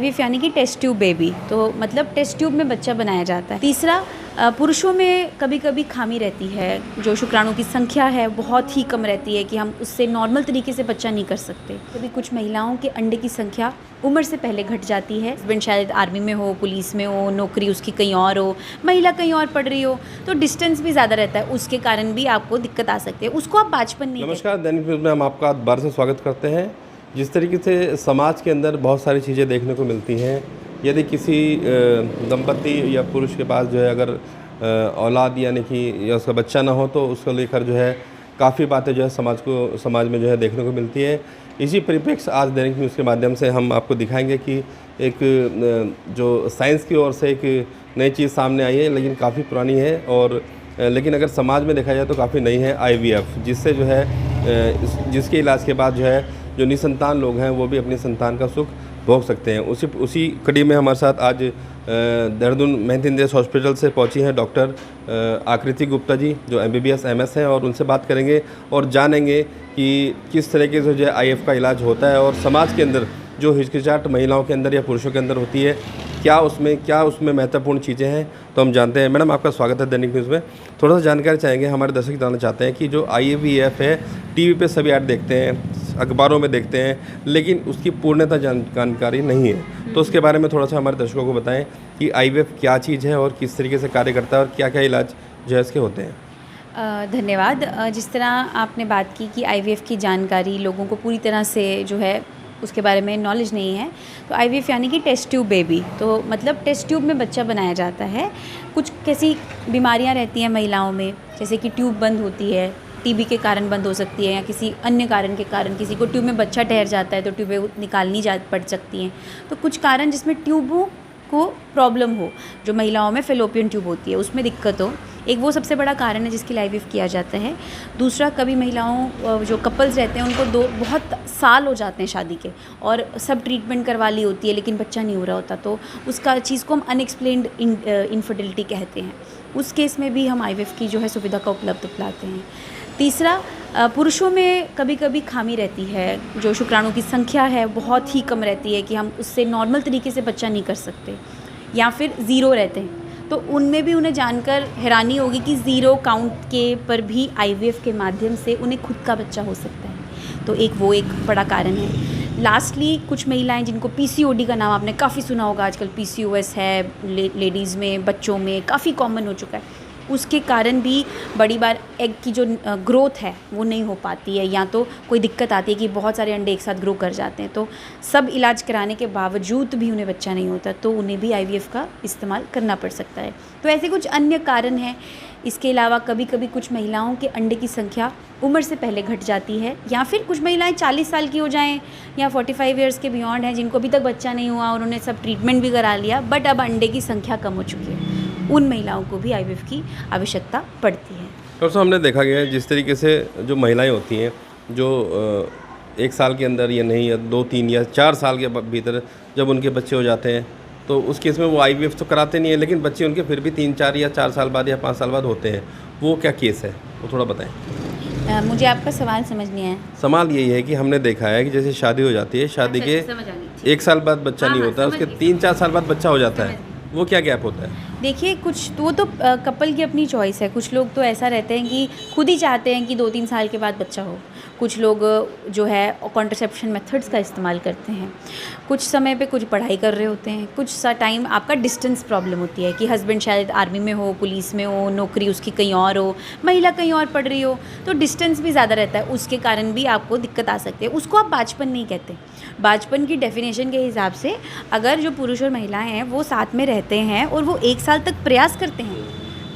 IVF यानी कि test tube baby, तो मतलब टेस्ट ट्यूब में बच्चा बनाया जाता है। तीसरा, पुरुषों में कभी कभी खामी रहती है, जो शुक्राणु की संख्या है बहुत ही कम रहती है कि हम उससे नॉर्मल तरीके से बच्चा नहीं कर सकते। कभी कुछ महिलाओं के अंडे की संख्या उम्र से पहले घट जाती है। हस्बैंड शायद आर्मी में हो, पुलिस में हो, नौकरी उसकी कहीं और हो, महिला कहीं और पढ़ रही हो, तो डिस्टेंस भी ज़्यादा रहता है, उसके कारण भी आपको दिक्कत आ सकती है। उसको आप बाजपन नहीं। नमस्कार, दैनिक न्यूज़ में हम आपका बार से स्वागत करते हैं। जिस तरीके से समाज के अंदर बहुत सारी चीज़ें देखने को मिलती हैं, यदि किसी दंपति या पुरुष के पास जो है अगर औलाद यानी कि या उसका बच्चा ना हो तो उसको लेकर जो है काफ़ी बातें जो है समाज में जो है देखने को मिलती है। इसी परिप्रेक्ष्य आज दैनिक न्यूज़ के माध्यम से हम आपको दिखाएंगे कि एक जो साइंस की ओर से एक नई चीज़ सामने आई है, लेकिन काफ़ी पुरानी है और लेकिन अगर समाज में देखा जाए तो काफ़ी नई है, IVF, जिससे जो है जिसके इलाज के बाद जो है जो निसंतान लोग हैं वो भी अपनी संतान का सुख भोग सकते हैं। उसी कड़ी में हमारे साथ आज देहरादून महंत इंद्रेश हॉस्पिटल से पहुंची हैं डॉक्टर आकृति गुप्ता जी, जो MBBS MS हैं, और उनसे बात करेंगे और जानेंगे कि किस तरीके से जो है IVF का इलाज होता है और समाज के अंदर जो हिचकिचाहट महिलाओं के अंदर या पुरुषों के अंदर होती है, क्या उसमें महत्वपूर्ण चीज़ें हैं, तो हम जानते हैं। मैडम, आपका स्वागत है दैनिक न्यूज़ में। थोड़ा सा जानकारी चाहेंगे, हमारे दर्शक जानना चाहते हैं कि जो IVF है, टीवी पे सभी ऐड देखते हैं, अखबारों में देखते हैं, लेकिन उसकी पूर्णतः जानकारी नहीं है, तो उसके बारे में थोड़ा सा हमारे दर्शकों को बताएं कि IVF क्या चीज़ है और किस तरीके से कार्य करता है और क्या क्या इलाज जो है इसके होते हैं। धन्यवाद। जिस तरह आपने बात की कि IVF की जानकारी लोगों को पूरी तरह से जो है उसके बारे में नॉलेज नहीं है, तो IVF यानी कि टेस्ट ट्यूब बेबी, तो मतलब टेस्ट ट्यूब में बच्चा बनाया जाता है। कुछ कैसी बीमारियां रहती हैं महिलाओं में, जैसे कि ट्यूब बंद होती है, TB के कारण बंद हो सकती है, या किसी अन्य कारण के कारण किसी को ट्यूब में बच्चा ठहर जाता है तो ट्यूबें निकालनी पड़ सकती हैं। तो कुछ कारण जिसमें ट्यूबों को प्रॉब्लम हो, जो महिलाओं में फेलोपियन ट्यूब होती है उसमें दिक्कत हो, एक वो सबसे बड़ा कारण है जिसके लिए IVF किया जाता है। दूसरा, कभी महिलाओं जो कपल्स रहते हैं उनको बहुत साल हो जाते हैं शादी के और सब ट्रीटमेंट करवा ली होती है लेकिन बच्चा नहीं हो रहा होता, तो उसका चीज़ को हम अनएक्सप्लेन्ड इनफर्टिलिटी कहते हैं। उस केस में भी हम IVF की जो है सुविधा का उपलब्ध कराते हैं। तीसरा, पुरुषों में कभी कभी खामी रहती है, जो शुक्राणु की संख्या है बहुत ही कम रहती है कि हम उससे नॉर्मल तरीके से बच्चा नहीं कर सकते, या फिर ज़ीरो रहते हैं, तो उनमें भी उन्हें जानकर हैरानी होगी कि ज़ीरो काउंट के पर भी IVF के माध्यम से उन्हें खुद का बच्चा हो सकता है, तो एक बड़ा कारण है। लास्टली, कुछ महिलाएं जिनको PCOD का नाम आपने काफ़ी सुना होगा, आजकल PCOS है लेडीज़ में, बच्चों में काफ़ी कॉमन हो चुका है, उसके कारण भी बड़ी बार एग की जो ग्रोथ है वो नहीं हो पाती है, या तो कोई दिक्कत आती है कि बहुत सारे अंडे एक साथ ग्रो कर जाते हैं, तो सब इलाज कराने के बावजूद भी उन्हें बच्चा नहीं होता, तो उन्हें भी IVF का इस्तेमाल करना पड़ सकता है। तो ऐसे कुछ अन्य कारण हैं। इसके अलावा कभी कभी कुछ महिलाओं के अंडे की संख्या उम्र से पहले घट जाती है, या फिर कुछ महिलाएं 40 साल की हो जाएं या 45 ईयर्स के बियॉन्ड हैं जिनको अभी तक बच्चा नहीं हुआ और उन्होंने सब ट्रीटमेंट भी करा लिया, बट अब अंडे की संख्या कम हो चुकी है, उन महिलाओं को भी IVF की आवश्यकता पड़ती है। दोस्तों, हमने देखा गया है जिस तरीके से जो महिलाएं होती हैं जो 1 साल के अंदर या नहीं या 2, 3 या 4 साल के भीतर जब उनके बच्चे हो जाते हैं, तो उस केस में वो IVF तो कराते नहीं है, लेकिन बच्चे उनके फिर भी 3, 4 या 4 साल बाद या 5 साल बाद होते हैं। वो क्या केस है, वो थोड़ा बताएं। मुझे आपका सवाल समझ नहीं आया। सवाल यही है कि हमने देखा है कि जैसे शादी हो जाती है, शादी के 1 साल बाद बच्चा नहीं होता, उसके 3-4 साल बाद बच्चा हो जाता है, वो क्या गैप होता है? देखिए, कुछ तो वो तो कपल की अपनी चॉइस है। कुछ लोग तो ऐसा रहते हैं कि खुद ही चाहते हैं कि 2-3 साल के बाद बच्चा हो। कुछ लोग जो है कॉन्ट्रासेप्शन मेथड्स का इस्तेमाल करते हैं, कुछ समय पे कुछ पढ़ाई कर रहे होते हैं, कुछ सा टाइम आपका डिस्टेंस प्रॉब्लम होती है कि हस्बैंड शायद आर्मी में हो, पुलिस में हो, नौकरी उसकी कहीं और हो, महिला कहीं और पढ़ रही हो, तो डिस्टेंस भी ज़्यादा रहता है, उसके कारण भी आपको दिक्कत आ सकती है। उसको आप बाजपन नहीं कहते। बाजपन की डेफिनेशन के हिसाब से अगर जो पुरुष और महिलाएं हैं वो साथ में रहते हैं और वो 1 साल तक प्रयास करते हैं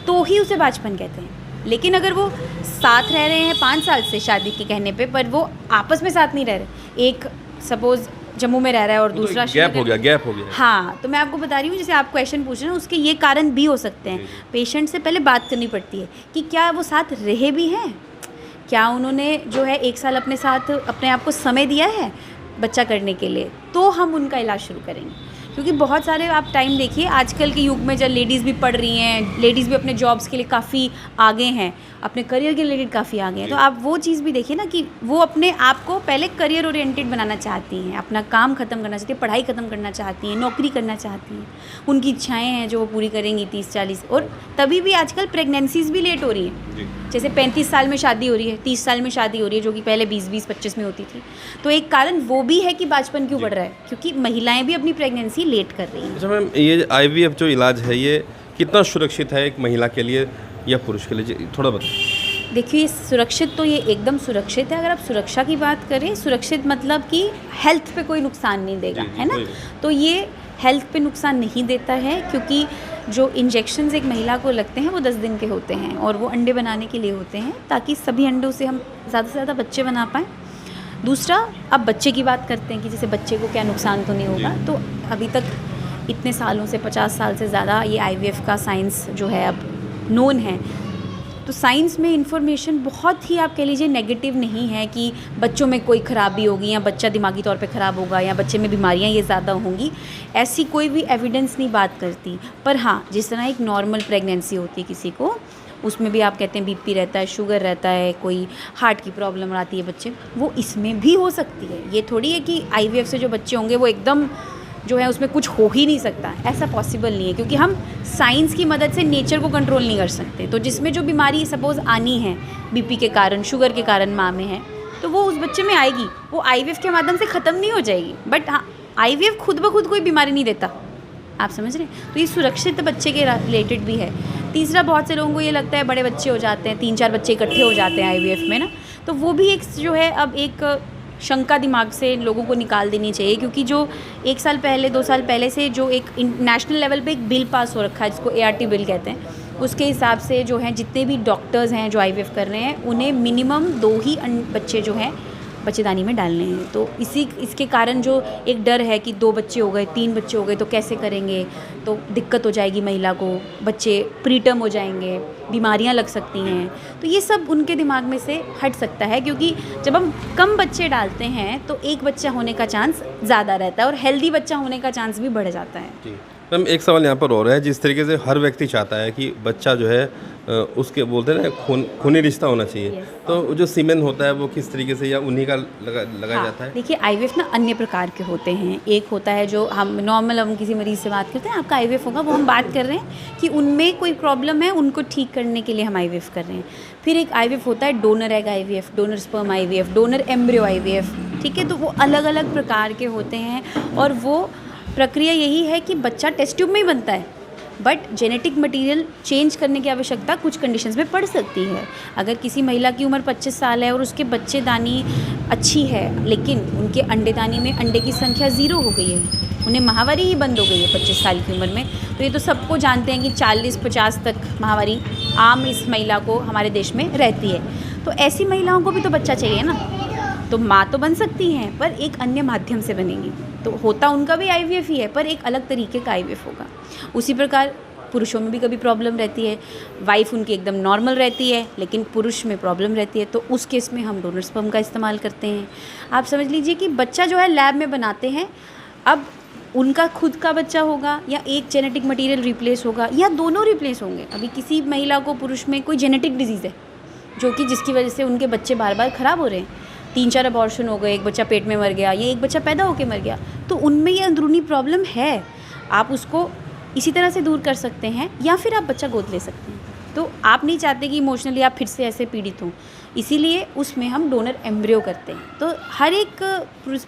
तो ही उसे बाजपन कहते हैं। लेकिन अगर वो साथ रह रहे हैं 5 साल से शादी के कहने पे, पर वो आपस में साथ नहीं रह रहे, एक सपोज जम्मू में रह रहा है और दूसरा गैप हो गया। हाँ, तो मैं आपको बता रही हूँ, जैसे आप क्वेश्चन पूछ रहे हैं उसके ये कारण भी हो सकते हैं। पेशेंट से पहले बात करनी पड़ती है कि क्या वो साथ रहे भी हैं, क्या उन्होंने जो है 1 साल अपने साथ अपने आप को समय दिया है बच्चा करने के लिए, तो हम उनका इलाज शुरू करेंगे। क्योंकि बहुत सारे आप टाइम देखिए आजकल के युग में जब लेडीज़ भी पढ़ रही हैं, लेडीज़ भी अपने जॉब्स के लिए काफ़ी आगे हैं, अपने करियर के रिलेटेड काफ़ी आगे हैं, तो आप वो चीज़ भी देखिए ना कि वो अपने आप को पहले करियर ओरिएंटेड बनाना चाहती हैं, अपना काम ख़त्म करना चाहती हैं, पढ़ाई ख़त्म करना चाहती हैं, नौकरी करना चाहती हैं, उनकी इच्छाएँ हैं जो वो पूरी करेंगी 30-40, और तभी भी आजकल प्रेगनेंसीज़ भी लेट हो रही हैं। जैसे 35 साल में शादी हो रही है, 30 साल में शादी हो रही है, जो कि पहले 20-25 में होती थी। तो एक कारण वो भी है कि बाजपन क्यों बढ़ रहा है, क्योंकि महिलाएं भी अपनी प्रेगनेंसी लेट कर रही हैं। अच्छा मैम, ये IVF जो इलाज है ये कितना सुरक्षित है एक महिला के लिए या पुरुष के लिए, थोड़ा बताएं। देखिए सुरक्षित तो ये एकदम सुरक्षित है। अगर आप सुरक्षा की बात करें, सुरक्षित मतलब कि हेल्थ पे कोई नुकसान नहीं देगा, है ना। तो ये हेल्थ पे नुकसान नहीं देता है, क्योंकि जो इंजेक्शंस एक महिला को लगते हैं वो 10 दिन के होते हैं और वो अंडे बनाने के लिए होते हैं, ताकि सभी अंडों से हम ज़्यादा से ज़्यादा बच्चे बना पाएँ। दूसरा, अब बच्चे की बात करते हैं कि जैसे बच्चे को क्या नुकसान तो नहीं होगा। तो अभी तक इतने सालों से 50 साल से ज़्यादा ये IVF का साइंस जो है अब नोन है। तो साइंस में इंफॉर्मेशन बहुत ही आप कह लीजिए नेगेटिव नहीं है कि बच्चों में कोई ख़राबी होगी या बच्चा दिमागी तौर पे ख़राब होगा या बच्चे में बीमारियां ये ज़्यादा होंगी, ऐसी कोई भी एविडेंस नहीं बात करती। पर हाँ, जिस तरह एक नॉर्मल प्रेगनेंसी होती है किसी को, उसमें भी आप कहते हैं BP रहता है, शुगर रहता है, कोई हार्ट की प्रॉब्लम आती है बच्चे, वो इसमें भी हो सकती है। ये थोड़ी है कि IVF से जो बच्चे होंगे वो एकदम जो है उसमें कुछ हो ही नहीं सकता, ऐसा पॉसिबल नहीं है, क्योंकि हम साइंस की मदद से नेचर को कंट्रोल नहीं कर सकते। तो जिसमें जो बीमारी सपोज़ आनी है BP के कारण, शुगर के कारण माँ में है, तो वो उस बच्चे में आएगी, वो IVF के माध्यम से ख़त्म नहीं हो जाएगी। बट हाँ, IVF खुद ब खुद कोई बीमारी नहीं देता, आप समझ रहे हैं। तो ये सुरक्षित बच्चे के रिलेटेड भी है। तीसरा, बहुत से लोगों को ये लगता है बड़े बच्चे हो जाते हैं, 3-4 बच्चे इकट्ठे हो जाते हैं IVF में ना, तो वो भी एक जो है अब एक शंका दिमाग से लोगों को निकाल देनी चाहिए, क्योंकि जो 1 साल पहले 2 साल पहले से जो एक नेशनल लेवल पे एक बिल पास हो रखा है जिसको ART बिल कहते हैं, उसके हिसाब से जो है जितने भी डॉक्टर्स हैं जो IVF कर रहे हैं उन्हें मिनिमम 2 ही बच्चे जो हैं बच्चेदानी में डालने हैं। तो इसके कारण जो एक डर है कि 2 बच्चे हो गए, 3 बच्चे हो गए तो कैसे करेंगे, तो दिक्कत हो जाएगी महिला को, बच्चे प्रीटर्म हो जाएंगे, बीमारियां लग सकती हैं। तो ये सब उनके दिमाग में से हट सकता है, क्योंकि जब हम कम बच्चे डालते हैं तो एक बच्चा होने का चांस ज़्यादा रहता है और हेल्दी बच्चा होने का चांस भी बढ़ जाता है। मैम, एक सवाल यहाँ पर हो रहा है, जिस तरीके से हर व्यक्ति चाहता है कि बच्चा जो है उसके बोलते हैं ना खूनी रिश्ता होना चाहिए, तो जो सीमेन होता है वो किस तरीके से या उन्हीं का लगाया जाता है? देखिए IVF ना अन्य प्रकार के होते हैं। एक होता है जो हम नॉर्मल, हम किसी मरीज़ से बात करते हैं आपका IVF होगा, वो हम बात कर रहे हैं कि उनमें कोई प्रॉब्लम है, उनको ठीक करने के लिए हम IVF कर रहे हैं। फिर एक IVF होता है donor egg IVF, donor sperm IVF, donor embryo IVF, ठीक है। तो वो अलग अलग प्रकार के होते हैं और वो प्रक्रिया यही है कि बच्चा टेस्ट ट्यूब में ही बनता है, बट जेनेटिक मटेरियल चेंज करने की आवश्यकता कुछ कंडीशंस में पड़ सकती है। अगर किसी महिला की उम्र 25 साल है और उसके बच्चेदानी अच्छी है, लेकिन उनके अंडेदानी में अंडे की संख्या 0 हो गई है, उन्हें माहवारी ही बंद हो गई है 25 साल की उम्र में, तो ये तो सबको जानते हैं कि 40-50 तक माहवारी आम इस महिला को हमारे देश में रहती है। तो ऐसी महिलाओं को भी तो बच्चा चाहिए ना, तो माँ तो बन सकती हैं पर एक अन्य माध्यम से बनेंगी। तो होता उनका भी IVF ही है, पर एक अलग तरीके का IVF होगा। उसी प्रकार पुरुषों में भी कभी प्रॉब्लम रहती है, वाइफ उनकी एकदम नॉर्मल रहती है लेकिन पुरुष में प्रॉब्लम रहती है, तो उस केस में हम डोनर स्पर्म का इस्तेमाल करते हैं। आप समझ लीजिए कि बच्चा जो है लैब में बनाते हैं, अब उनका खुद का बच्चा होगा या एक जेनेटिक मटेरियल रिप्लेस होगा या दोनों रिप्लेस होंगे। अभी किसी महिला को, पुरुष में कोई जेनेटिक डिजीज़ है जो कि जिसकी वजह से उनके बच्चे बार बार ख़राब हो रहे हैं, 3-4 अबॉर्शन हो गए, एक बच्चा पेट में मर गया या एक बच्चा पैदा होकर मर गया, तो उनमें ये अंदरूनी प्रॉब्लम है। आप उसको इसी तरह से दूर कर सकते हैं या फिर आप बच्चा गोद ले सकते हैं। तो आप नहीं चाहते कि इमोशनली आप फिर से ऐसे पीड़ित हों, इसीलिए उसमें हम डोनर एम्ब्रियो करते हैं। तो हर एक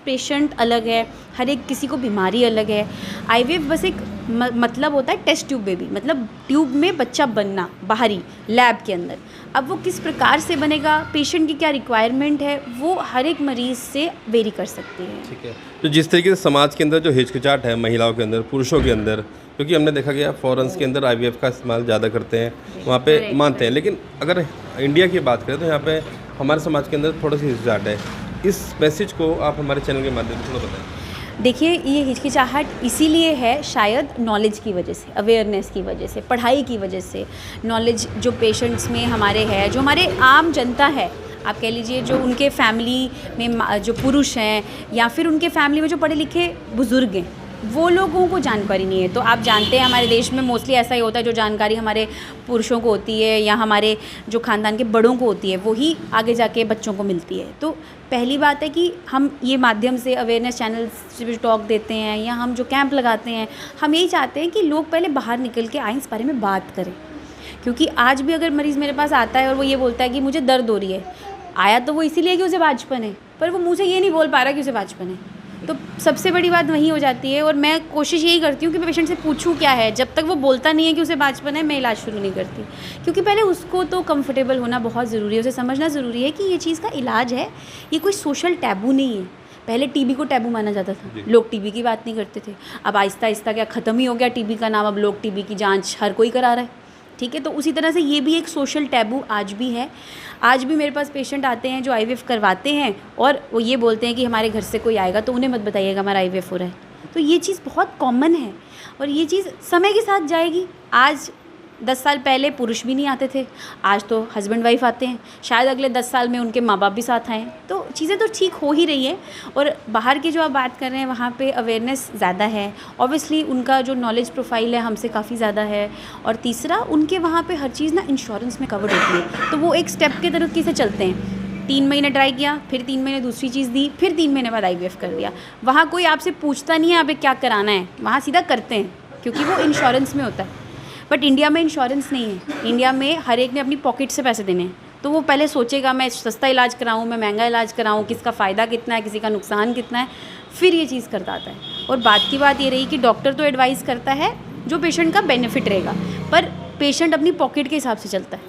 पेशेंट अलग है, हर एक किसी को बीमारी अलग है। IVF बस एक मतलब होता है टेस्ट ट्यूब बेबी, मतलब ट्यूब में बच्चा बनना बाहरी लैब के अंदर। अब वो किस प्रकार से बनेगा, पेशेंट की क्या रिक्वायरमेंट है, वो हर एक मरीज़ से वेरी कर सकती है। ठीक है। तो जिस तरीके से समाज के अंदर जो हिचकिचाहट है महिलाओं के अंदर, पुरुषों के अंदर, क्योंकि हमने देखा गया फॉरेन्स के अंदर IVF का इस्तेमाल ज़्यादा करते हैं, वहाँ पे मानते हैं, लेकिन अगर इंडिया की बात करें तो यहाँ पे हमारे समाज के अंदर थोड़ी सी हिचकिचाहट है। इस मैसेज को आप हमारे चैनल के माध्यम से थोड़ा बताएं। देखिए, ये हिचकिचाहट इसीलिए है शायद नॉलेज की वजह से, अवेयरनेस की वजह से, पढ़ाई की वजह से। नॉलेज जो पेशेंट्स में हमारे है, जो हमारे आम जनता है, आप कह लीजिए जो उनके फैमिली में जो पुरुष हैं या फिर उनके फैमिली में जो पढ़े लिखे बुज़ुर्ग हैं, वो लोगों को जानकारी नहीं है। तो आप जानते हैं हमारे देश में मोस्टली ऐसा ही होता है, जो जानकारी हमारे पुरुषों को होती है या हमारे जो ख़ानदान के बड़ों को होती है वही आगे जाके बच्चों को मिलती है। तो पहली बात है कि हम ये माध्यम से अवेयरनेस चैनल्स पे टॉक देते हैं या हम जो कैंप लगाते हैं, हम यही चाहते हैं कि लोग पहले बाहर निकल के आएँ, इस बारे में बात करें। क्योंकि आज भी अगर मरीज़ मेरे पास आता है और वो ये बोलता है कि मुझे दर्द हो रही है, आया तो वो इसीलिए कि उसे बांझपन है, पर वो मुँह से ये नहीं बोल पा रहा कि उसे बांझपन है। तो सबसे बड़ी बात वही हो जाती है। और मैं कोशिश यही करती हूँ कि मैं पेशेंट से पूछूँ क्या है। जब तक वो बोलता नहीं है कि उसे बांझपन है, मैं इलाज शुरू नहीं करती, क्योंकि पहले उसको तो कंफर्टेबल होना बहुत ज़रूरी है, उसे समझना ज़रूरी है कि ये चीज़ का इलाज है, ये कोई सोशल टैबू नहीं है। पहले टीबी को टैबू माना जाता था, लोग टीबी की बात नहीं करते थे। अब आहिस्ता आहिस्ता क्या ख़त्म ही हो गया टीबी का नाम, अब लोग टीबी की जाँच हर कोई करा रहा है। ठीक है, तो उसी तरह से ये भी एक सोशल टैबू आज भी है। आज भी मेरे पास पेशेंट आते हैं जो आईवीएफ करवाते हैं और वो ये बोलते हैं कि हमारे घर से कोई आएगा तो उन्हें मत बताइएगा हमारा आईवीएफ हो रहा है। तो ये चीज़ बहुत कॉमन है और ये चीज़ समय के साथ जाएगी। आज 10 साल पहले पुरुष भी नहीं आते थे, आज तो हस्बैंड वाइफ आते हैं, शायद अगले 10 साल में उनके माँ बाप भी साथ आएँ। तो चीज़ें तो ठीक हो ही रही है। और बाहर की जो आप बात कर रहे हैं वहाँ पे अवेयरनेस ज़्यादा है, ऑब्वियसली उनका जो नॉलेज प्रोफाइल है हमसे काफ़ी ज़्यादा है। और तीसरा, उनके वहाँ पे हर चीज़ ना इंश्योरेंस में कवर्ड होती है, तो वो एक स्टेप के तरीके से चलते हैं। 3 महीने ट्राई किया, फिर 3 महीने दूसरी चीज़ दी, फिर 3 महीने बाद आईवीएफ कर दिया। वहाँ कोई आपसे पूछता नहीं है आप क्या कराना है, वहाँ सीधा करते हैं क्योंकि वो इंश्योरेंस में होता है। बट इंडिया में इंश्योरेंस नहीं है। इंडिया में हर एक ने अपनी पॉकेट से पैसे देने हैं, तो वो पहले सोचेगा मैं सस्ता इलाज कराऊँ, मैं महंगा इलाज कराऊँ, किसका फ़ायदा कितना है, किसी का नुकसान कितना है, फिर ये चीज़ करता आता है। और बात की बात ये रही कि डॉक्टर तो एडवाइस करता है जो पेशेंट का बेनिफिट रहेगा, पर पेशेंट अपनी पॉकेट के हिसाब से चलता है।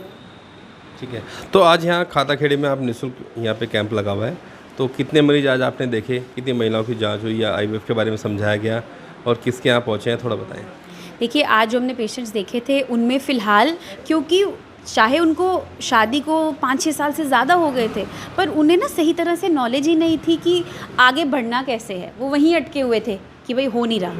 ठीक है, तो आज यहाँ खाताखेड़ी में आप निःशुल्क यहाँ पे कैंप लगा हुआ है, तो कितने मरीज आज आपने देखे, कितनी महिलाओं की जाँच हुई या आईवीएफ के बारे में समझाया गया और किसके यहाँ पहुँचे हैं, थोड़ा बताएँ। देखिए, आज जो हमने पेशेंट्स देखे थे उनमें फ़िलहाल, क्योंकि चाहे उनको शादी को 5-6 साल से ज़्यादा हो गए थे, पर उन्हें ना सही तरह से नॉलेज ही नहीं थी कि आगे बढ़ना कैसे है। वो वहीं अटके हुए थे कि भाई हो नहीं रहा।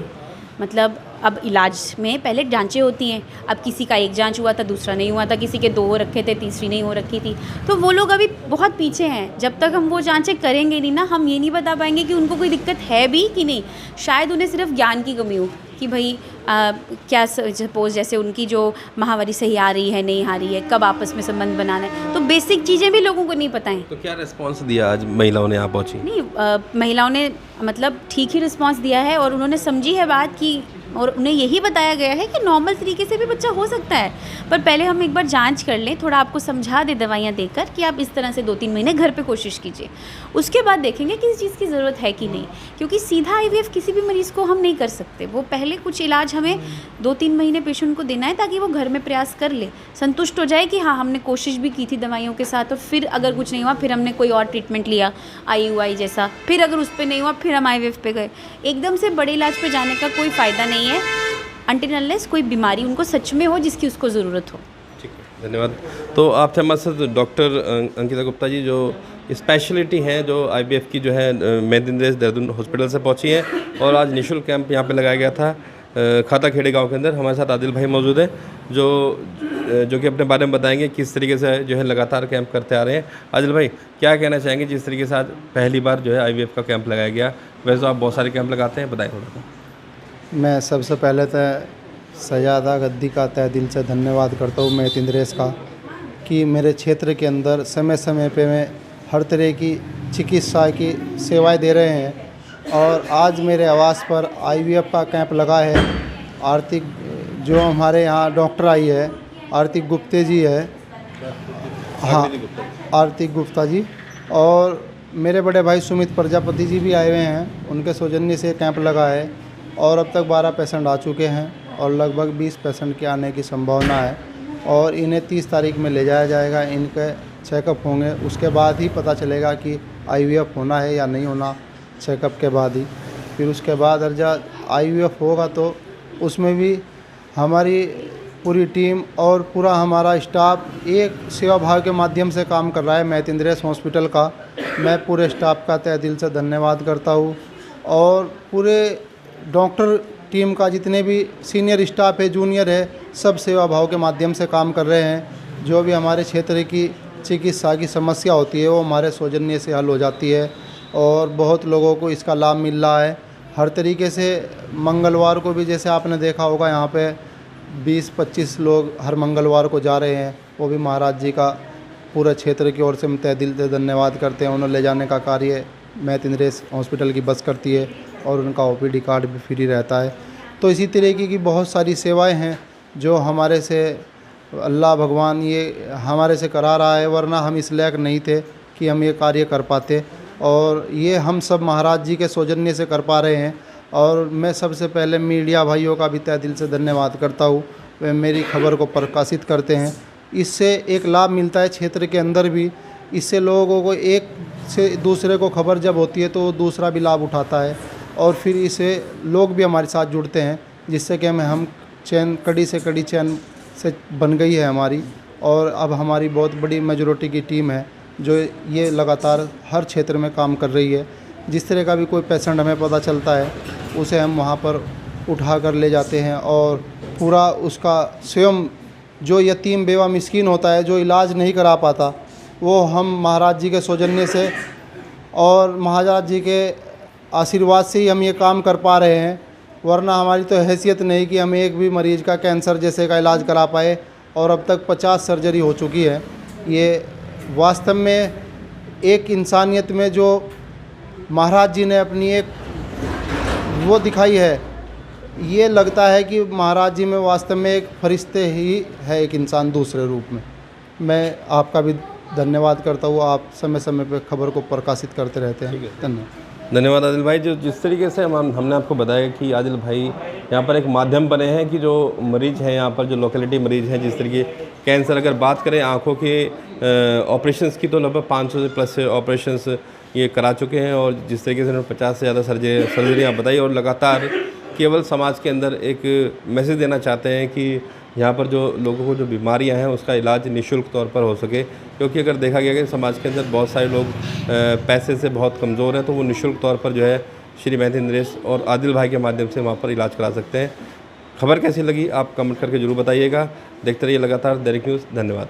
मतलब अब इलाज में पहले जांचें होती हैं, अब किसी का एक जांच हुआ था, दूसरा नहीं हुआ था, किसी के 2 हो रखे थे, तीसरी नहीं हो रखी थी, तो वो लोग अभी बहुत पीछे हैं। जब तक हम वो जांचें करेंगे नहीं ना, हम ये नहीं बता पाएंगे कि उनको कोई दिक्कत है भी कि नहीं। शायद उन्हें सिर्फ ज्ञान की कमी हो कि भाई क्या सपोज़ जैसे उनकी जो माहवारी सही आ रही है, नहीं आ रही है, कब आपस में संबंध बनाना है, तो बेसिक चीज़ें भी लोगों को नहीं पता हैं। तो क्या रिस्पांस दिया आज महिलाओं ने यहाँ पहुँची? नहीं, महिलाओं ने मतलब ठीक ही रिस्पांस दिया है और उन्होंने समझी है बात की, और उन्हें यही बताया गया है कि नॉर्मल तरीके से भी बच्चा हो सकता है, पर पहले हम एक बार जांच कर लें, थोड़ा आपको समझा दे दवाइयाँ देकर कि आप इस तरह से 2-3 महीने घर पे कोशिश कीजिए, उसके बाद देखेंगे किसी चीज़ की ज़रूरत है कि नहीं। क्योंकि सीधा आईवीएफ किसी भी मरीज़ को हम नहीं कर सकते, वो पहले कुछ इलाज हमें 2-3 महीने पेशेंट को देना है ताकि वो घर में प्रयास कर ले, संतुष्ट हो जाए कि हाँ हमने कोशिश भी की थी दवाइयों के साथ, और फिर अगर कुछ नहीं हुआ फिर हमने कोई और ट्रीटमेंट लिया IUI जैसा, फिर अगर उस पर नहीं हुआ फिर हम आईवीएफ पे गए। एकदम से बड़े इलाज पे जाने का कोई फ़ायदा नहीं है अनटिल अनलेस कोई बीमारी उनको सच में हो जिसकी उसको ज़रूरत हो। ठीक है, धन्यवाद। तो आप थे हमारे साथ डॉक्टर अंकिता गुप्ता जी, जो स्पेशलिटी हैं जो आईवीएफ की जो है मेहंदी देहरादून हॉस्पिटल से पहुंची हैं, और आज निःशुल्क कैंप यहाँ पे लगाया गया था खाताखेड़ी गांव के अंदर। हमारे साथ आदिल भाई मौजूद हैं जो कि अपने बारे में बताएंगे किस तरीके से जो है लगातार कैंप करते आ रहे हैं। आदिल भाई, क्या कहना चाहेंगे जिस तरीके से आज पहली बार जो है आईवीएफ का कैंप लगाया गया? वैसे तो आप बहुत सारे कैंप लगाते हैं, बताएं थोड़ा सा। मैं सबसे पहले तो सजादा गद्दी का तहे दिल से धन्यवाद करता हूँ मैं इंद्रेश का, कि मेरे क्षेत्र के अंदर समय समय पे मैं हर तरह की चिकित्सा की सेवाएं दे रहे हैं। और आज मेरे आवास पर आईवीएफ का कैंप लगा है। आरती जो हमारे यहाँ डॉक्टर आई है, आरती गुप्ते जी है, हाँ आरती गुप्ता जी, और मेरे बड़े भाई सुमित प्रजापति जी भी आए हुए हैं, उनके सौजन्य से कैंप लगा है। और अब तक 12 पेशेंट आ चुके हैं और लगभग 20 पेशेंट के आने की संभावना है, और इन्हें 30 तारीख में ले जाया जाएगा। इनके चेकअप होंगे, उसके बाद ही पता चलेगा कि आईवीएफ होना है या नहीं होना, चेकअप के बाद ही। फिर उसके बाद अर्जा आईवीएफ होगा तो उसमें भी हमारी पूरी टीम और पूरा हमारा स्टाफ एक सेवा भाव के माध्यम से काम कर रहा है। मैं इंद्रेश हॉस्पिटल का मैं पूरे स्टाफ का तहे दिल से धन्यवाद करता हूँ, और पूरे डॉक्टर टीम का जितने भी सीनियर स्टाफ है, जूनियर है, सब सेवा भाव के माध्यम से काम कर रहे हैं। जो भी हमारे क्षेत्र की चिकित्सा की समस्या होती है वो हमारे सौजन्य से हल हो जाती है, और बहुत लोगों को इसका लाभ मिल रहा है। हर तरीके से मंगलवार को भी जैसे आपने देखा होगा यहाँ पे 20-25 लोग हर मंगलवार को जा रहे हैं, वो भी महाराज जी का पूरे क्षेत्र की ओर से हम तहे दिल से धन्यवाद करते हैं। उन्हें ले जाने का कार्य मैथ इंद्रेश हॉस्पिटल की बस करती है और उनका OPD कार्ड भी फ्री रहता है। तो इसी तरीके की बहुत सारी सेवाएं हैं जो हमारे से अल्लाह भगवान ये हमारे से करा रहा है, वरना हम इस लायक नहीं थे कि हम ये कार्य कर पाते, और ये हम सब महाराज जी के सौजन्य से कर पा रहे हैं। और मैं सबसे पहले मीडिया भाइयों का भी तहे दिल से धन्यवाद करता हूँ, वे मेरी खबर को प्रकाशित करते हैं। इससे एक लाभ मिलता है क्षेत्र के अंदर भी, इससे लोगों को एक से दूसरे को खबर जब होती है तो दूसरा भी लाभ उठाता है, और फिर इससे लोग भी हमारे साथ जुड़ते हैं, जिससे कि हम चैन कड़ी से कड़ी चैन से बन गई है हमारी। और अब हमारी बहुत बड़ी मेजॉरिटी की टीम है जो ये लगातार हर क्षेत्र में काम कर रही है। जिस तरह का भी कोई पेशेंट हमें पता चलता है उसे हम वहाँ पर उठा कर ले जाते हैं, और पूरा उसका स्वयं जो यतीम बेवा मिस्कीन होता है, जो इलाज नहीं करा पाता, वो हम महाराज जी के सौजन्य से और महाराज जी के आशीर्वाद से ही हम ये काम कर पा रहे हैं। वरना हमारी तो हैसियत नहीं कि हम एक भी मरीज़ का कैंसर जैसे का इलाज करा पाए, और अब तक 50 सर्जरी हो चुकी है। ये वास्तव में एक इंसानियत में जो महाराज जी ने अपनी एक वो दिखाई है, ये लगता है कि महाराज जी में वास्तव में एक फरिश्ते ही है, एक इंसान दूसरे रूप में। मैं आपका भी धन्यवाद करता हूँ, आप समय समय पर खबर को प्रकाशित करते रहते हैं। धन्यवाद आदिल भाई। जो जिस तरीके से हमने आपको बताया कि आदिल भाई यहाँ पर एक माध्यम बने हैं कि जो मरीज़ हैं यहाँ पर, जो लोकेलिटी मरीज़ हैं, जिस तरीके कैंसर अगर बात करें आँखों के ऑपरेशंस की, तो लगभग 500 से प्लस ऑपरेशंस ये करा चुके हैं, और जिस तरीके से उन्होंने 50 से ज़्यादा सर्जरियाँ बताई, और लगातार केवल समाज के अंदर एक मैसेज देना चाहते हैं कि यहाँ पर जो लोगों को जो बीमारियां हैं उसका इलाज निःशुल्क तौर पर हो सके। क्योंकि अगर देखा गया कि समाज के अंदर बहुत सारे लोग पैसे से बहुत कमज़ोर हैं, तो वो निःशुल्क तौर पर जो है श्री मैथ इंद्रेश और आदिल भाई के माध्यम से वहाँ पर इलाज करा सकते हैं। खबर कैसी लगी आप कमेंट करके ज़रूर बताइएगा। देखते रहिए लगातार दैनिक न्यूज़। धन्यवाद।